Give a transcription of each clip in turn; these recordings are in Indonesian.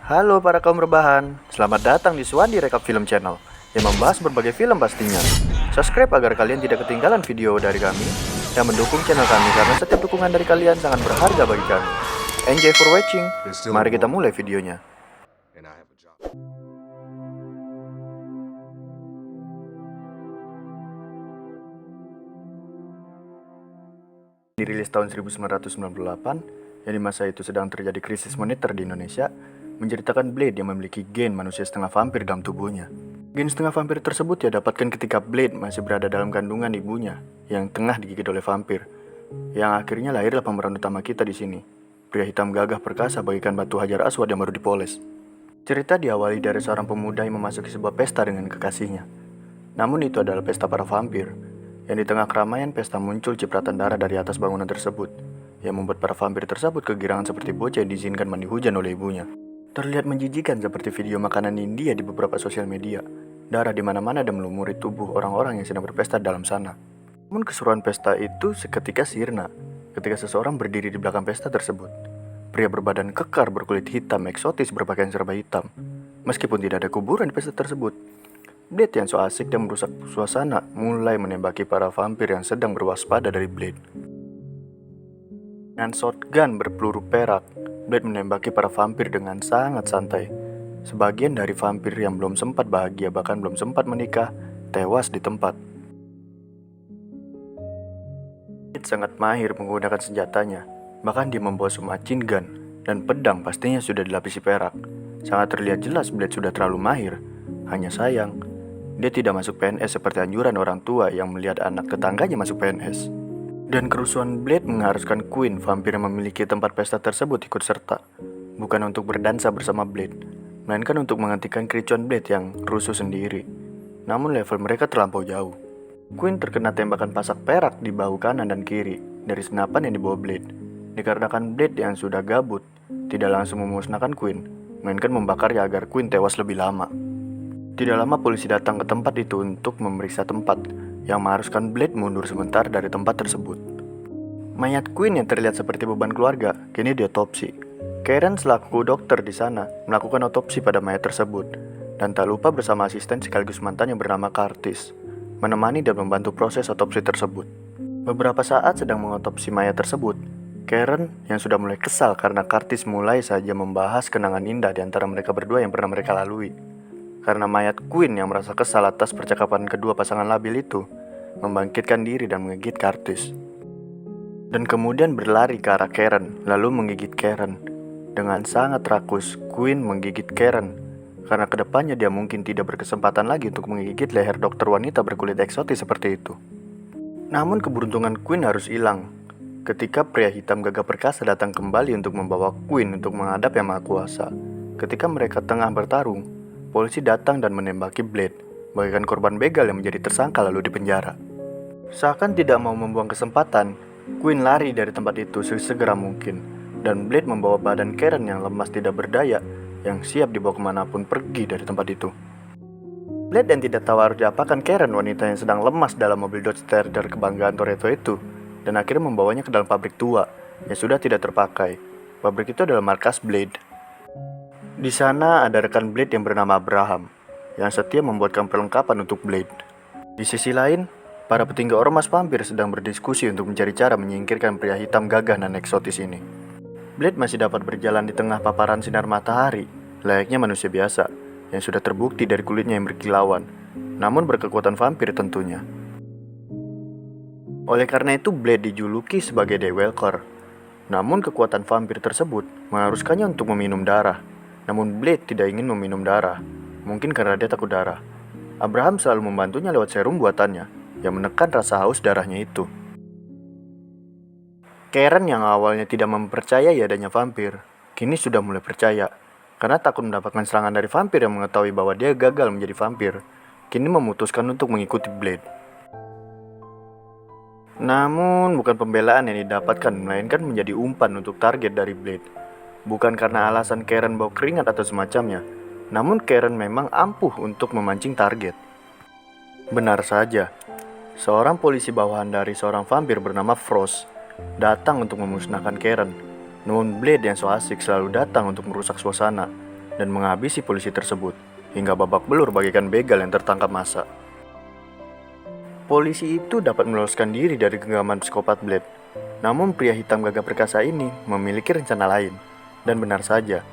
Halo para kaum rebahan, selamat datang di Suwandi Rekap Film Channel yang membahas berbagai film pastinya. Subscribe agar kalian tidak ketinggalan video dari kami dan mendukung channel kami karena setiap dukungan dari kalian sangat berharga bagi kami. Enjoy for watching, mari kita mulai videonya. Dirilis tahun 1998, yang di masa itu sedang terjadi krisis moneter di Indonesia, menceritakan Blade yang memiliki gen manusia setengah vampir dalam tubuhnya. Gen setengah vampir tersebut ia dapatkan ketika Blade masih berada dalam kandungan ibunya yang tengah digigit oleh vampir. Yang akhirnya lahirlah pemeran utama kita di sini, pria hitam gagah perkasa bagaikan batu hajar aswad yang baru dipoles. Cerita diawali dari seorang pemuda yang memasuki sebuah pesta dengan kekasihnya. Namun itu adalah pesta para vampir, yang di tengah keramaian pesta muncul cipratan darah dari atas bangunan tersebut, yang membuat para vampir tersebut kegirangan seperti bocah yang diizinkan mandi hujan oleh ibunya. Terlihat menjijikan seperti video makanan India di beberapa sosial media. Darah di mana-mana dan melumuri tubuh orang-orang yang sedang berpesta dalam sana. Namun keseruan pesta itu seketika sirna ketika seseorang berdiri di belakang pesta tersebut. Pria berbadan kekar berkulit hitam eksotis berpakaian serba hitam. Meskipun tidak ada kuburan di pesta tersebut, Blade yang so asik dan merusak suasana mulai menembaki para vampir yang sedang berwaspada dari Blade. Dengan shotgun berpeluru perak, Blade menembaki para vampir dengan sangat santai. Sebagian dari vampir yang belum sempat bahagia bahkan belum sempat menikah, tewas di tempat. Blade sangat mahir menggunakan senjatanya, bahkan dia membawa submachine gun dan pedang pastinya sudah dilapisi perak. Sangat terlihat jelas Blade sudah terlalu mahir. Hanya sayang, dia tidak masuk PNS seperti anjuran orang tua yang melihat anak tetangganya masuk PNS. Dan kerusuhan Blade mengharuskan Queen, vampir yang memiliki tempat pesta tersebut, ikut serta. Bukan untuk berdansa bersama Blade, melainkan untuk menghentikan kericuan Blade yang rusuh sendiri. Namun level mereka terlampau jauh. Queen terkena tembakan pasak perak di bahu kanan dan kiri dari senapan yang dibawa Blade. Dikarenakan Blade yang sudah gabut, tidak langsung memusnahkan Queen, melainkan membakarnya agar Queen tewas lebih lama. Tidak lama polisi datang ke tempat itu untuk memeriksa tempat, yang mengharuskan Blade mundur sebentar dari tempat tersebut. Mayat Queen yang terlihat seperti beban keluarga, kini diotopsi. Karen selaku dokter di sana melakukan otopsi pada mayat tersebut, dan tak lupa bersama asisten sekaligus mantan yang bernama Curtis, menemani dan membantu proses otopsi tersebut. Beberapa saat sedang mengotopsi mayat tersebut, Karen yang sudah mulai kesal karena Curtis mulai saja membahas kenangan indah di antara mereka berdua yang pernah mereka lalui. Karena mayat Queen yang merasa kesal atas percakapan kedua pasangan labil itu, membangkitkan diri dan menggigit Curtis. Dan kemudian berlari ke arah Karen, lalu menggigit Karen. Dengan sangat rakus, Queen menggigit Karen, karena kedepannya dia mungkin tidak berkesempatan lagi untuk menggigit leher dokter wanita berkulit eksotis seperti itu. Namun keberuntungan Queen harus hilang, ketika pria hitam gagah perkasa datang kembali untuk membawa Queen untuk menghadap Yang Maha Kuasa. Ketika mereka tengah bertarung, polisi datang dan menembaki Blade, bagaikan korban begal yang menjadi tersangka lalu dipenjara. Seakan tidak mau membuang kesempatan, Queen lari dari tempat itu sesegera mungkin, dan Blade membawa badan Karen yang lemas tidak berdaya, yang siap dibawa kemanapun pergi dari tempat itu. Blade yang tidak tahu harus diapakan Karen, wanita yang sedang lemas dalam mobil Dodge Charger kebanggaan Toretto itu, dan akhirnya membawanya ke dalam pabrik tua, yang sudah tidak terpakai. Pabrik itu adalah markas Blade. Di sana ada rekan Blade yang bernama Abraham, yang setia membuatkan perlengkapan untuk Blade. Di sisi lain, para petinggi ormas vampir sedang berdiskusi untuk mencari cara menyingkirkan pria hitam gagah dan eksotis ini. Blade masih dapat berjalan di tengah paparan sinar matahari, layaknya manusia biasa, yang sudah terbukti dari kulitnya yang berkilauan, namun berkekuatan vampir tentunya. Oleh karena itu Blade dijuluki sebagai Dewalker. Namun kekuatan vampir tersebut mengharuskannya untuk meminum darah. Namun Blade tidak ingin meminum darah, mungkin karena dia takut darah. Abraham selalu membantunya lewat serum buatannya, yang menekan rasa haus darahnya itu. Karen yang awalnya tidak mempercayai adanya vampir, kini sudah mulai percaya. Karena takut mendapatkan serangan dari vampir yang mengetahui bahwa dia gagal menjadi vampir, kini memutuskan untuk mengikuti Blade. Namun bukan pembelaan yang didapatkan, melainkan menjadi umpan untuk target dari Blade. Bukan karena alasan Karen bau keringat atau semacamnya, namun Karen memang ampuh untuk memancing target. Benar saja, seorang polisi bawahan dari seorang vampir bernama Frost datang untuk memusnahkan Karen. Namun Blade yang so asik selalu datang untuk merusak suasana, dan menghabisi polisi tersebut, hingga babak belur bagaikan begal yang tertangkap massa. Polisi itu dapat meloloskan diri dari genggaman psikopat Blade. Namun pria hitam gagah perkasa ini memiliki rencana lain. Dan benar saja,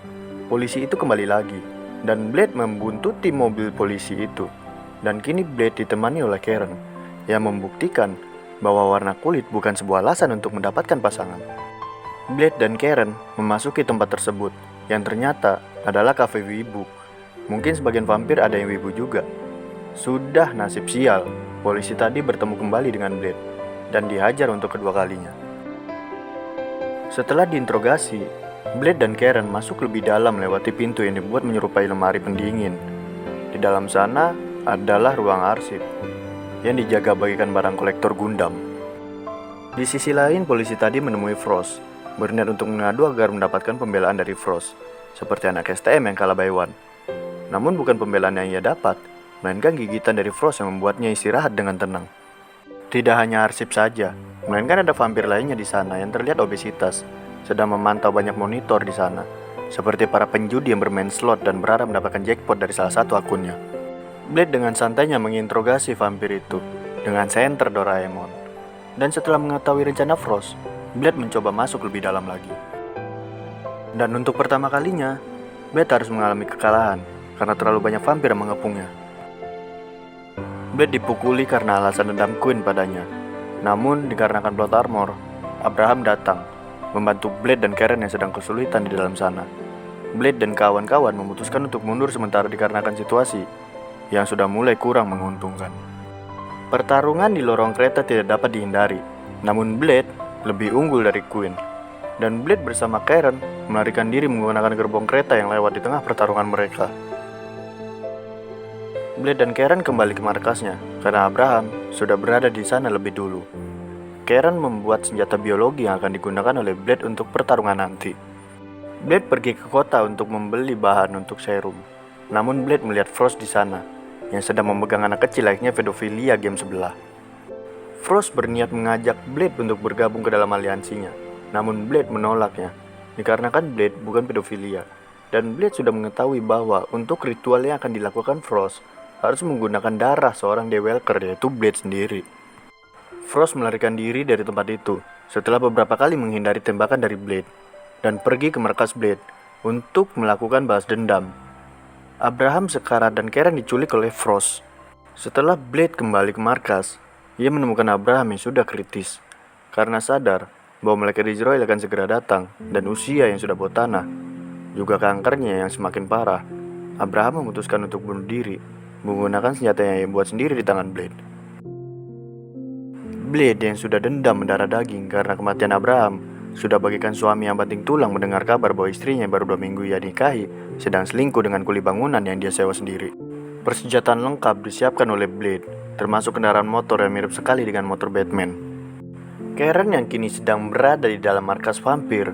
polisi itu kembali lagi, dan Blade membuntuti mobil polisi itu. Dan kini Blade ditemani oleh Karen, yang membuktikan bahwa warna kulit bukan sebuah alasan untuk mendapatkan pasangan. Blade dan Karen memasuki tempat tersebut, yang ternyata adalah kafe wibu. Mungkin sebagian vampir ada yang wibu juga. Sudah nasib sial, polisi tadi bertemu kembali dengan Blade dan dihajar untuk kedua kalinya. Setelah diinterogasi, Blade dan Karen masuk lebih dalam lewati pintu yang dibuat menyerupai lemari pendingin. Di dalam sana adalah ruang arsip yang dijaga bagaikan barang kolektor Gundam. Di sisi lain, polisi tadi menemui Frost, berniat untuk mengadu agar mendapatkan pembelaan dari Frost, seperti anak STM yang kalah by one. Namun bukan pembelaan yang ia dapat, melainkan gigitan dari Frost yang membuatnya istirahat dengan tenang. Tidak hanya arsip saja, melainkan ada vampir lainnya di sana yang terlihat obesitas, sedang memantau banyak monitor di sana, seperti para penjudi yang bermain slot dan berharap mendapatkan jackpot dari salah satu akunnya. Blade dengan santainya menginterogasi vampir itu dengan senter Doraemon. Dan setelah mengetahui rencana Frost, Blade mencoba masuk lebih dalam lagi. Dan untuk pertama kalinya, Blade harus mengalami kekalahan karena terlalu banyak vampir yang mengepungnya. Blade dipukuli karena alasan dendam Queen padanya. Namun dikarenakan plot armor, Abraham datang, membantu Blade dan Karen yang sedang kesulitan di dalam sana. Blade dan kawan-kawan memutuskan untuk mundur sementara dikarenakan situasi yang sudah mulai kurang menguntungkan. Pertarungan di lorong kereta tidak dapat dihindari, namun Blade lebih unggul dari Queen. Dan Blade bersama Karen melarikan diri menggunakan gerbong kereta yang lewat di tengah pertarungan mereka. Blade dan Karen kembali ke markasnya karena Abraham sudah berada di sana lebih dulu. Karen membuat senjata biologi yang akan digunakan oleh Blade untuk pertarungan nanti. Blade pergi ke kota untuk membeli bahan untuk serum. Namun Blade melihat Frost di sana, yang sedang memegang anak kecil layaknya pedofilia game sebelah. Frost berniat mengajak Blade untuk bergabung ke dalam aliansinya. Namun Blade menolaknya, dikarenakan Blade bukan pedofilia. Dan Blade sudah mengetahui bahwa untuk ritual yang akan dilakukan Frost harus menggunakan darah seorang Dewalker, yaitu Blade sendiri. Frost melarikan diri dari tempat itu setelah beberapa kali menghindari tembakan dari Blade dan pergi ke markas Blade untuk melakukan balas dendam. Abraham sekarat dan Karen diculik oleh Frost. Setelah Blade kembali ke markas, ia menemukan Abraham yang sudah kritis karena sadar bahwa malaikat Israel akan segera datang dan usia yang sudah bau tanah, juga kankernya yang semakin parah. Abraham memutuskan untuk bunuh diri menggunakan senjata yang ia buat sendiri di tangan Blade. Blade yang sudah dendam mendarah daging karena kematian Abraham sudah bagaikan suami yang banting tulang mendengar kabar bahwa istrinya yang baru 2 minggu ia nikahi sedang selingkuh dengan kuli bangunan yang dia sewa sendiri. Persenjataan lengkap disiapkan oleh Blade, termasuk kendaraan motor yang mirip sekali dengan motor Batman. Karen yang kini sedang berada di dalam markas vampir,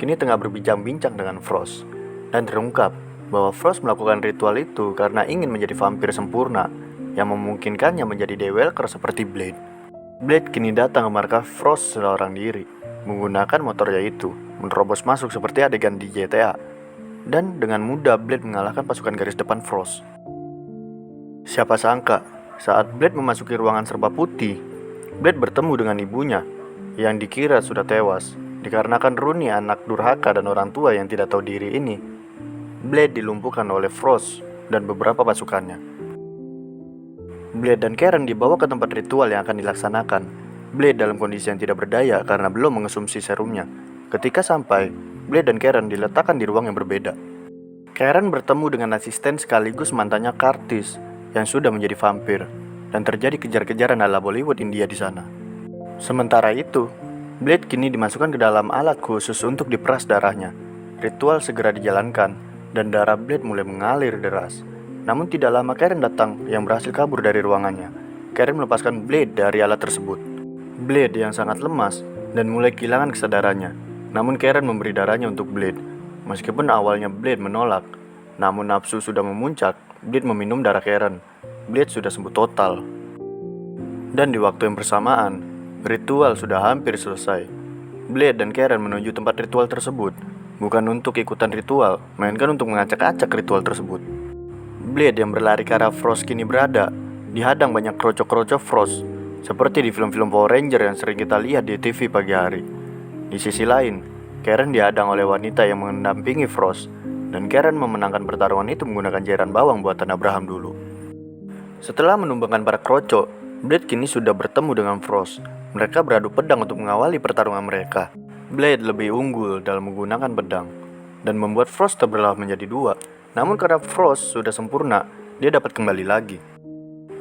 kini tengah berbincang-bincang dengan Frost. Dan terungkap bahwa Frost melakukan ritual itu karena ingin menjadi vampir sempurna yang memungkinkannya menjadi Dewalker seperti Blade. Blade kini datang ke markas Frost seorang diri, menggunakan motornya itu, menerobos masuk seperti adegan di GTA. Dan dengan mudah Blade mengalahkan pasukan garis depan Frost. Siapa sangka, saat Blade memasuki ruangan serba putih, Blade bertemu dengan ibunya, yang dikira sudah tewas, dikarenakan Rooney anak durhaka dan orang tua yang tidak tahu diri ini. Blade dilumpuhkan oleh Frost dan beberapa pasukannya. Blade dan Karen dibawa ke tempat ritual yang akan dilaksanakan. Blade dalam kondisi yang tidak berdaya karena belum mengonsumsi serumnya. Ketika sampai, Blade dan Karen diletakkan di ruang yang berbeda. Karen bertemu dengan asisten sekaligus mantannya Curtis yang sudah menjadi vampir, dan terjadi kejar-kejaran ala Bollywood India di sana. Sementara itu, Blade kini dimasukkan ke dalam alat khusus untuk diperas darahnya. Ritual segera dijalankan dan darah Blade mulai mengalir deras. Namun tidak lama Karen datang yang berhasil kabur dari ruangannya. Karen melepaskan Blade dari alat tersebut. Blade yang sangat lemas dan mulai kehilangan kesadarannya. Namun Karen memberi darahnya untuk Blade. Meskipun awalnya Blade menolak, namun nafsu sudah memuncak, Blade meminum darah Karen. Blade sudah sembuh total. Dan di waktu yang bersamaan, ritual sudah hampir selesai. Blade dan Karen menuju tempat ritual tersebut. bukan untuk ikutan ritual, melainkan untuk mengacak-acak ritual tersebut. Blade yang berlari ke arah Frost kini berada dihadang banyak kroco-kroco Frost, seperti di film-film Power Ranger yang sering kita lihat di TV pagi hari. Di sisi lain, Karen dihadang oleh wanita yang mendampingi Frost, dan Karen memenangkan pertarungan itu menggunakan cairan bawang buatan Abraham dulu. Setelah menumbangkan para kroco, Blade kini sudah bertemu dengan Frost. Mereka beradu pedang untuk mengawali pertarungan mereka. Blade lebih unggul dalam menggunakan pedang dan membuat Frost terbelah menjadi dua. Namun karena Frost sudah sempurna, dia dapat kembali lagi.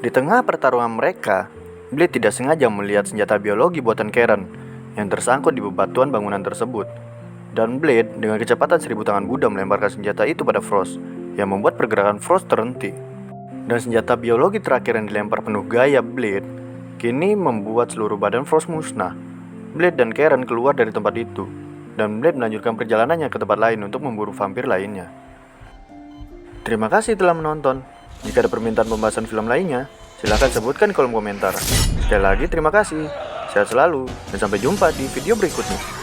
Di tengah pertarungan mereka, Blade tidak sengaja melihat senjata biologi buatan Karen yang tersangkut di bebatuan bangunan tersebut. Dan Blade dengan kecepatan 1000 tangan Buddha melemparkan senjata itu pada Frost, yang membuat pergerakan Frost terhenti. Dan senjata biologi terakhir yang dilempar penuh gaya Blade kini membuat seluruh badan Frost musnah. Blade dan Karen keluar dari tempat itu, dan Blade melanjutkan perjalanannya ke tempat lain untuk memburu vampir lainnya. Terima kasih telah menonton. Jika ada permintaan pembahasan film lainnya, silahkan sebutkan di kolom komentar. Sekali lagi terima kasih. Sehat selalu, dan sampai jumpa di video berikutnya.